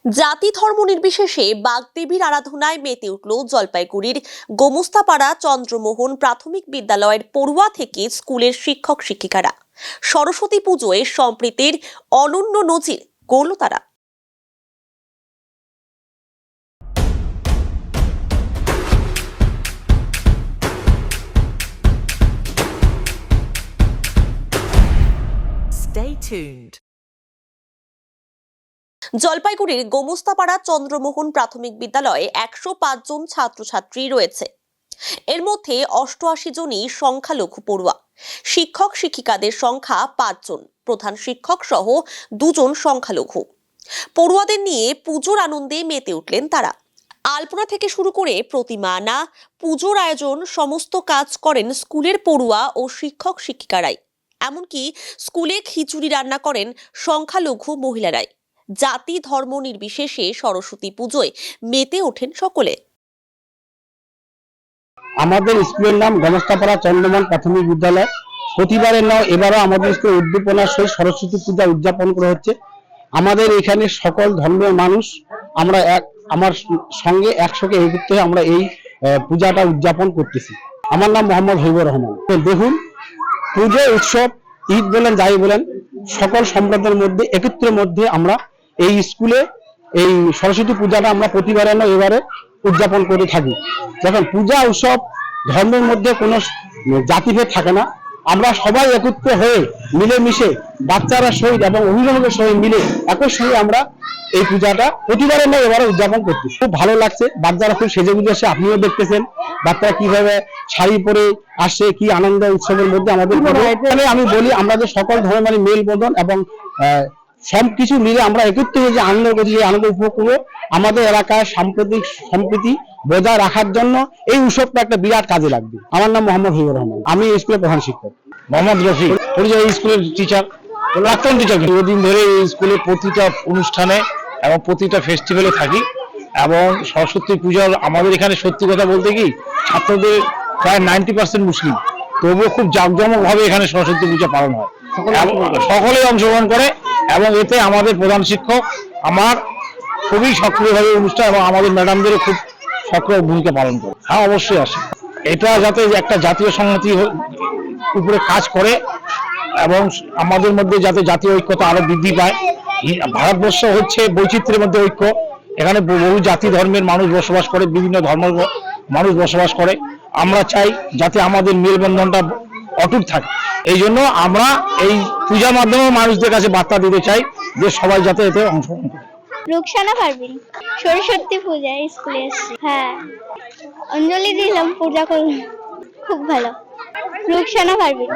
জাতি ধর্ম নির্বিশেষে বাগদেবীর আরাধনায় মেতে উঠল জলপাইগুড়ির গোমস্তাপাড়া চন্দ্রমোহন প্রাথমিক বিদ্যালয়ের পড়ুয়া থেকে স্কুলের শিক্ষক শিক্ষিকারা। সরস্বতী পুজোয় সম্প্রীতির অনন্য নজির গড়ল তারা। Stay tuned. জলপাইগুড়ির গোমস্তাপাড়া চন্দ্রমোহন প্রাথমিক বিদ্যালয়ে 105 জন ছাত্রছাত্রী রয়েছে। এর মধ্যে 88 জনই সংখ্যালঘু পড়ুয়া। শিক্ষক শিক্ষিকাদের সংখ্যা 5 জন, প্রধান শিক্ষক সহ 2 জন সংখ্যালঘু। পড়ুয়াদের নিয়ে পুজোর আনন্দে মেতে উঠলেন তারা। আলপনা থেকে শুরু করে প্রতিমা আনা, পুজোর আয়োজন সমস্ত কাজ করেন স্কুলের পড়ুয়া ও শিক্ষক শিক্ষিকারাই। এমনকি স্কুলে খিচুড়ি রান্না করেন সংখ্যালঘু মহিলারাই। জাতি ধর্ম নির্বিশেষে সরস্বতী পুজোয় মেতে ওঠেন সকলে। আমাদের স্কুলের নাম গোমস্তাপাড়া চন্দ্রমোহন প্রাথমিক বিদ্যালয়। প্রতিবারের নাও এবারও আমাদের স্কুলে উদ্দীপনার সহিত সরস্বতী পূজা উদযাপন করা হচ্ছে। আমাদের এখানে সকল ধর্মের মানুষ আমরা আমার সঙ্গে একসঙ্গে একত্রিত হয়ে আমরা এই পূজাটা উদযাপন করতেছি। আমার নাম মোহাম্মদ হবিবুর রহমান। দেখুন, পুজো উৎসব ঈদ বলেন যাই বলেন, সকল সম্প্রদায়ের মধ্যে একত্রের মধ্যে আমরা এই স্কুলে এই সরস্বতী পূজাটা আমরা প্রতিবারে না এবারে উদযাপন করে থাকি। যখন পূজা উৎসব ধর্মের মধ্যে কোনো জাতিভেদ থাকে না, আমরা সবাই একত্র হয়ে মিলেমিশে বাচ্চারা সহিত এবং অভিভাবকের সহিত মিলে একই সঙ্গে আমরা এই পূজাটা প্রতিবারে না এবারে উদযাপন করছি। খুব ভালো লাগছে, বাচ্চারা খুব সেজে গুজে আসে, আপনিও দেখতেছেন বাচ্চারা কিভাবে শাড়ি পরে আসছে, কি আনন্দ উৎসবের মধ্যে আমাদের। এখানে আমি বলি আমরা যে সকল ধর্মের মানে মেলবন্ধন এবং সবকিছু মিলে আমরা একত্রিত হয়ে যে আনন্দ করছি, এই আনন্দ উপভোগ করবো। আমাদের এলাকার সাম্প্রতিক সম্প্রীতি বজায় রাখার জন্য এই উৎসবটা একটা বিরাট কাজে লাগবে। আমার নাম মোহাম্মদ হবিবুর রহমান, আমি এই স্কুলের প্রধান শিক্ষক। মোহাম্মদ রফি, এই স্কুলের টিচার, প্রাক্তন টিচার। দীর্ঘদিন ধরে এই স্কুলে প্রতিটা অনুষ্ঠানে এবং প্রতিটা ফেস্টিভ্যালে থাকি এবং সরস্বতী পূজার আমাদের এখানে সত্যি কথা বলতে কি ছাত্রদের প্রায় 90% মুসলিম, তবুও খুব জাঁকজমকভাবে এখানে সরস্বতী পূজা পালন হয়। সকলেই অংশগ্রহণ করে এবং এতে আমাদের প্রধান শিক্ষক আমার খুবই সক্রিয়ভাবে অনুষ্ঠান এবং আমাদের ম্যাডামদেরও খুব সক্রিয় ভূমিকা পালন করে। হ্যাঁ, অবশ্যই আসে। এটা যাতে একটা জাতীয় সংহতি উপরে কাজ করে এবং আমাদের মধ্যে যাতে জাতীয় ঐক্যতা আরো বৃদ্ধি পায়। ভারতবর্ষ হচ্ছে বৈচিত্র্যের মধ্যে ঐক্য। এখানে বহু জাতি ধর্মের মানুষ বসবাস করে, বিভিন্ন ধর্মের মানুষ বসবাস করে। আমরা চাই যাতে আমাদের মেলবন্ধনটা অটুট থাকে। এই জন্য আমরা এই পূজার মাধ্যমে মানুষদের কাছে বার্তা দিতে চাই যে সবাই যাতে এতে অংশগ্রহণ করে। রুকসানা পারবিন, সরস্বতী পূজায় স্কুলে এসেছি। হ্যাঁ, অঞ্জলি দিলাম, পূজা করলাম, খুব ভালো। রুকসানা পারবিন।